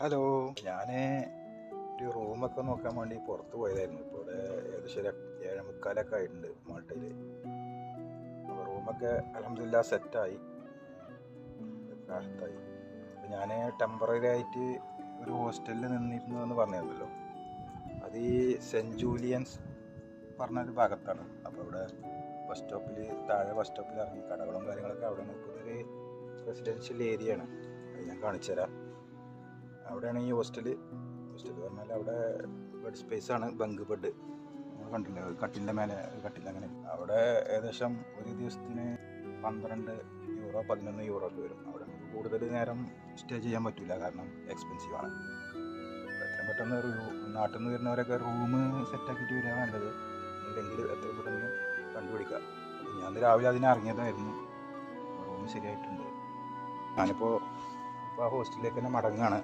Hello, ഞാൻ ഒരു റൂമൊക്കെ നോക്കാൻ വേണ്ടി പുറത്ത് പോയതായിരുന്നു. ഇപ്പോൾ ഇവിടെ ഏകദേശം ഒരു 7:45 ആയിട്ടുണ്ട് മാൾട്ടയിൽ. അപ്പോൾ റൂമൊക്കെ അൽഹംദുലില്ലാ സെറ്റായി റാഹത്തായി. അപ്പോൾ ഞാൻ ടെമ്പററി ആയിട്ട് ഒരു ഹോസ്റ്റലിൽ നിന്നിരുന്നു എന്ന് പറഞ്ഞിരുന്നല്ലോ. അത് ഈ സെൻറ്റ് ജൂലിയൻസ് പറഞ്ഞൊരു ഭാഗത്താണ്. അപ്പോൾ അവിടെ ബസ് സ്റ്റോപ്പിൽ ബസ് സ്റ്റോപ്പിൽ ഇറങ്ങി കടകളും കാര്യങ്ങളൊക്കെ അവിടെ നിൽക്കുന്നൊരു റെസിഡൻഷ്യൽ ഏരിയ ആണ്. അത് ഞാൻ കാണിച്ചു തരാം. അവിടെയാണ് ഈ ഹോസ്റ്റൽ പറഞ്ഞാൽ അവിടെ ബെഡ് സ്പേസ് ആണ്, ബങ്ക് ബെഡ്. നമ്മൾ കണ്ടില്ലേ, കട്ടിലിൻ്റെ മേലെ കട്ടിൽ. അങ്ങനെ അവിടെ ഏകദേശം ഒരു ദിവസത്തിന് 12 യൂറോ 11 യൂറോ ഒക്കെ വരും. അവിടെ നമുക്ക് കൂടുതൽ നേരം സ്റ്റേ ചെയ്യാൻ പറ്റില്ല, കാരണം എക്സ്പെൻസീവ് ആണ്. എത്രയും പെട്ടെന്ന് നാട്ടിൽ നിന്ന് വരുന്നവരൊക്കെ റൂം സെറ്റാക്കിയിട്ട് വരിക നല്ലത്. അല്ലെങ്കിൽ എത്രയും പെട്ടെന്ന് കണ്ടുപിടിക്കുക. ഞാൻ രാവിലെ അതിന് ഇറങ്ങിയതായിരുന്നു. റൂം ശരിയായിട്ടുണ്ട്. ഞാനിപ്പോൾ ആ ഹോസ്റ്റലിലേക്ക് തന്നെ മടങ്ങുകയാണ്.